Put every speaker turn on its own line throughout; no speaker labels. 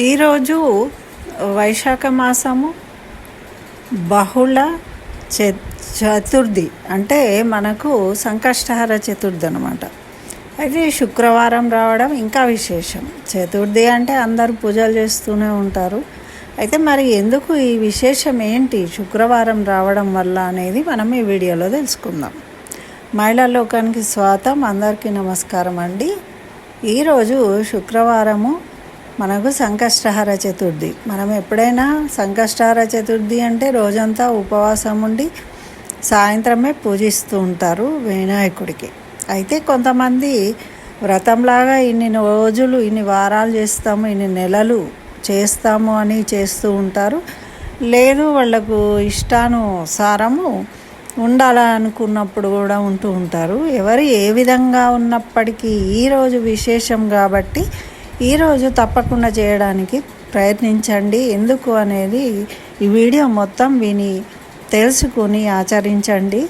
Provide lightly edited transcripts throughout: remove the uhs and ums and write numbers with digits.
ఈరోజు వైశాఖ మాసము బహుళ చతుర్థి అంటే మనకు సంకష్టహర చతుర్థి అనమాట. అయితే శుక్రవారం రావడం ఇంకా విశేషం. చతుర్థి అంటే అందరూ పూజలు చేస్తూనే ఉంటారు. అయితే మరి ఎందుకు ఈ విశేషం ఏంటి శుక్రవారం రావడం వల్ల అనేది మనం ఈ వీడియోలో తెలుసుకుందాం. మహిళా లోకానికి స్వాగతం. అందరికీ నమస్కారం అండి. ఈరోజు శుక్రవారము మనకు సంకష్టహర చతుర్థి. మనం ఎప్పుడైనా సంకష్టహర చతుర్థి అంటే రోజంతా ఉపవాసం ఉండి సాయంత్రమే పూజిస్తూ ఉంటారు వినాయకుడికి. అయితే కొంతమంది వ్రతంలాగా ఇన్ని రోజులు ఇన్ని వారాలు చేస్తాము, ఇన్ని నెలలు చేస్తాము అని చేస్తూ ఉంటారు. లేదు వాళ్ళకు ఇష్టానుసారము ఉండాలనుకున్నప్పుడు కూడా ఉంటూ ఉంటారు. ఎవరు ఏ విధంగా ఉన్నప్పటికీ ఈరోజు విశేషం కాబట్టి ఈరోజు తప్పకుండా చేయడానికి ప్రయత్నించండి. ఎందుకు అనేది ఈ వీడియో మొత్తం విని తెలుసుకొని ఆచరించండి.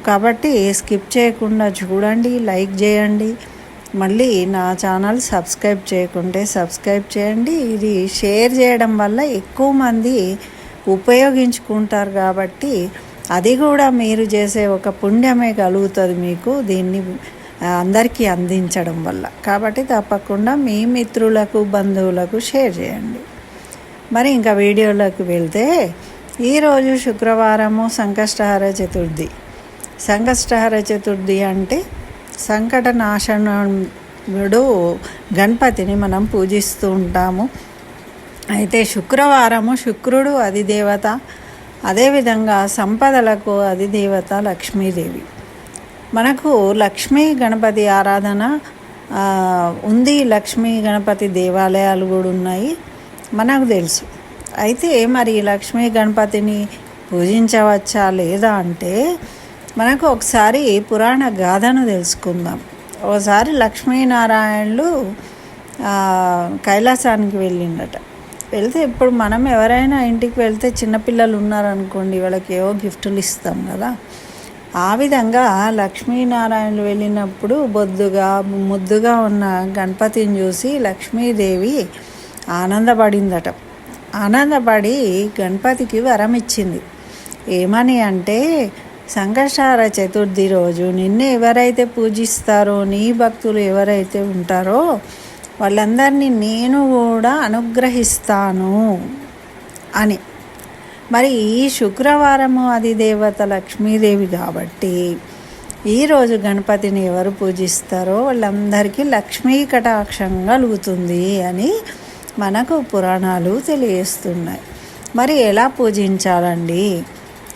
కాబట్టి స్కిప్ చేయకుండా చూడండి, లైక్ చేయండి. మళ్ళీ నా ఛానల్ సబ్స్క్రైబ్ చేయకుంటే సబ్స్క్రైబ్ చేయండి. ఇది షేర్ చేయడం వల్ల ఎక్కువ మంది ఉపయోగించుకుంటారు కాబట్టి అది కూడా మీరు చేసే ఒక పుణ్యమే కలుగుతుంది మీకు దీన్ని అందరికీ అందించడం వల్ల. కాబట్టి తప్పకుండా మీ మిత్రులకు బంధువులకు షేర్ చేయండి. మరి ఇంకా వీడియోలోకి వెళ్తే ఈరోజు శుక్రవారము సంకష్టహర చతుర్థి. సంకష్టహర చతుర్థి అంటే సంకట నాశనుడు గణపతిని మనం పూజిస్తూ ఉంటాము. అయితే శుక్రవారము శుక్రుడు అధిదేవత, అదేవిధంగా సంపదలకు అధిదేవత లక్ష్మీదేవి. మనకు లక్ష్మీ గణపతి ఆరాధన ఉంది. లక్ష్మీ గణపతి దేవాలయాలు కూడా ఉన్నాయి మనకు తెలుసు. అయితే మరి లక్ష్మీ గణపతిని పూజించవచ్చా లేదా అంటే మనకు ఒకసారి పురాణ గాథను తెలుసుకుందాం. ఒకసారి లక్ష్మీనారాయణులు కైలాసానికి వెళ్ళిండట. వెళ్తే ఇప్పుడు మనం ఎవరైనా ఇంటికి వెళ్తే చిన్నపిల్లలు ఉన్నారనుకోండి, వాళ్ళకి ఏవో గిఫ్టులు ఇస్తాం కదా. ఆ విధంగా లక్ష్మీనారాయణులు వెళ్ళినప్పుడు ముద్దుగా ఉన్న గణపతిని చూసి లక్ష్మీదేవి ఆనందపడిందట. ఆనందపడి గణపతికి వరం ఇచ్చింది. ఏమని అంటే, సంకష్టహర చతుర్థి రోజు నిన్ను ఎవరైతే పూజిస్తారో, నీ భక్తులు ఎవరైతే ఉంటారో వాళ్ళందరినీ నేను కూడా అనుగ్రహిస్తాను అని. మరి ఈ శుక్రవారము అధిదేవత లక్ష్మీదేవి కాబట్టి ఈరోజు గణపతిని ఎవరు పూజిస్తారో వాళ్ళందరికీ లక్ష్మీ కటాక్షం కలుగుతుంది అని మనకు పురాణాలు తెలియజేస్తున్నాయి. మరి ఎలా పూజించాలండి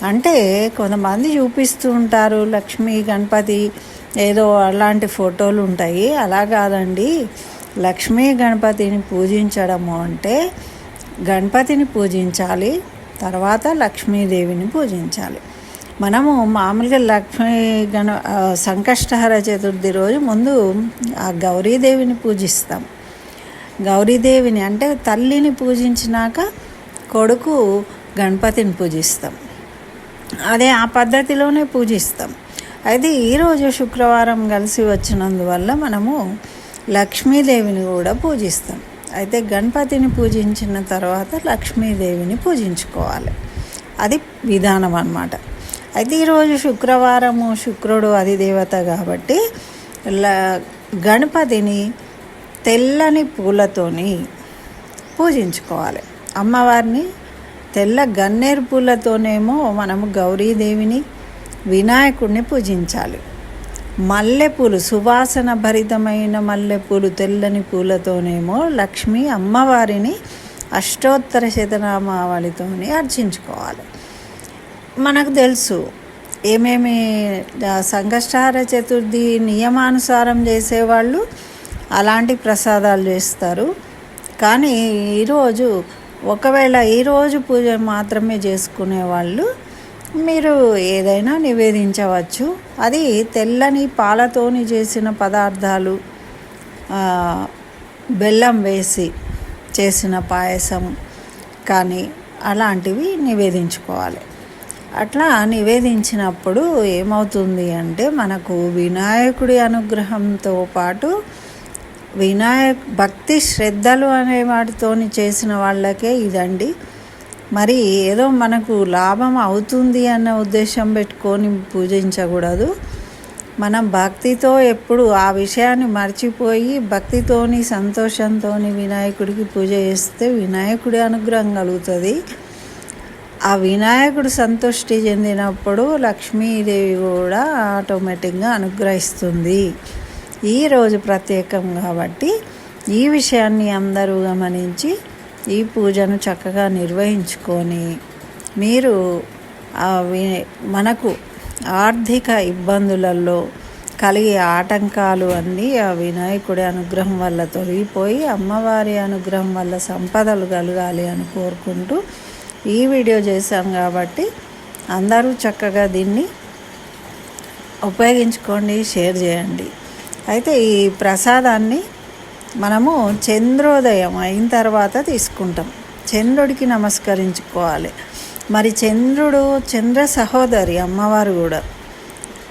అంటే కొంతమంది చూపిస్తూ ఉంటారు లక్ష్మీ గణపతి ఏదో అలాంటి ఫోటోలు ఉంటాయి. అలా కాదండి. లక్ష్మీ గణపతిని పూజించడము అంటే గణపతిని పూజించాలి, తర్వాత లక్ష్మీదేవిని పూజించాలి. మనము మామూలుగా సంకష్టహర చతుర్థి రోజు ముందు ఆ గౌరీదేవిని పూజిస్తాం. గౌరీదేవిని అంటే తల్లిని పూజించినాక కొడుకు గణపతిని పూజిస్తాం. అదే ఆ పద్ధతిలోనే పూజిస్తాం. అయితే ఈరోజు శుక్రవారం కలిసి వచ్చినందువల్ల మనము లక్ష్మీదేవిని కూడా పూజిస్తాం. అయితే గణపతిని పూజించిన తర్వాత లక్ష్మీదేవిని పూజించుకోవాలి. అది విధానం అన్నమాట. అయితే ఈరోజు శుక్రవారము శుక్రుడు అధిదేవత కాబట్టి గణపతిని తెల్లని పూలతోని పూజించుకోవాలి. అమ్మవారిని తెల్ల గన్నేరు పూలతోనేమో మనము గౌరీదేవిని వినాయకుడిని పూజించాలి. మల్లెపూలు, సువాసన భరితమైన మల్లెపూలు, తెల్లని పూలతోనేమో లక్ష్మి అమ్మవారిని అష్టోత్తర శతనామావళితోని అర్చించుకోవాలి. మనకు తెలుసు ఏమేమి సంకష్టహర చతుర్థి నియమానుసారం చేసేవాళ్ళు అలాంటి ప్రసాదాలు చేస్తారు. కానీ ఈరోజు ఒకవేళ ఈరోజు పూజ మాత్రమే చేసుకునేవాళ్ళు మీరు ఏదైనా నివేదించవచ్చు. అది తెల్లని పాలతోని చేసిన పదార్థాలు, బెల్లం వేసి చేసిన పాయసం కానీ అలాంటివి నివేదించుకోవాలి. అట్లా నివేదించినప్పుడు ఏమవుతుంది అంటే మనకు వినాయకుడి అనుగ్రహంతో పాటు భక్తి శ్రద్ధలు అనే వాటితోని చేసిన వాళ్ళకే ఇదండి. మరి ఏదో మనకు లాభం అవుతుంది అన్న ఉద్దేశం పెట్టుకొని పూజించకూడదు. మనం భక్తితో ఎప్పుడు ఆ విషయాన్ని మర్చిపోయి భక్తితోని సంతోషంతోని వినాయకుడికి పూజ చేస్తే వినాయకుడి అనుగ్రహం కలుగుతుంది. ఆ వినాయకుడు సంతృష్టి చెందినప్పుడు లక్ష్మీదేవి కూడా ఆటోమేటిక్గా అనుగ్రహిస్తుంది. ఈరోజు ప్రత్యేకం కాబట్టి ఈ విషయాన్ని అందరూ గమనించి ఈ పూజను చక్కగా నిర్వహించుకొని మీరు మనకు ఆర్థిక ఇబ్బందులలో కలిగే ఆటంకాలు అన్నీ ఆ వినాయకుడి అనుగ్రహం వల్ల తొలగిపోయి అమ్మవారి అనుగ్రహం వల్ల సంపదలు కలగాలి అని కోరుకుంటూ ఈ వీడియో చేశాం కాబట్టి అందరూ చక్కగా దీన్ని ఉపయోగించుకోండి, షేర్ చేయండి. అయితే ఈ ప్రసాదాన్ని మనము చంద్రోదయం అయిన తర్వాత తీసుకుంటాం. చంద్రుడికి నమస్కరించుకోవాలి. మరి చంద్రుడు చంద్ర సహోదరి అమ్మవారు కూడా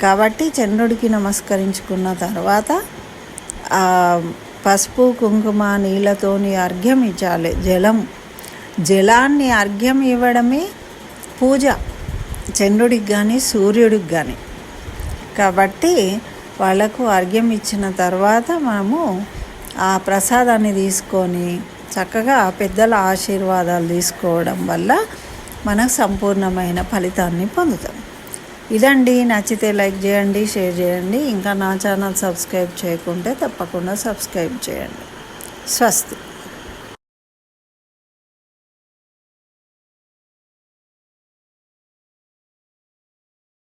కాబట్టి చంద్రుడికి నమస్కరించుకున్న తర్వాత పసుపు కుంకుమ నీళ్ళతోని అర్ఘ్యం ఇచ్చాలి. జలాన్ని అర్ఘ్యం ఇవ్వడమే పూజ చంద్రుడికి కానీ సూర్యుడికి కానీ. కాబట్టి వాళ్ళకు అర్ఘ్యం ఇచ్చిన తర్వాత మనము ఆ ప్రసాదాన్ని తీసుకొని చక్కగా పెద్దల ఆశీర్వాదాలు తీసుకోవడం వల్ల మనకు సంపూర్ణమైన ఫలితాన్ని పొందుతాం. ఇదండి. నచ్చితే లైక్ చేయండి, షేర్ చేయండి. ఇంకా నా ఛానల్ సబ్స్క్రైబ్ చేయకుంటే తప్పకుండా సబ్స్క్రైబ్ చేయండి. స్వస్తి.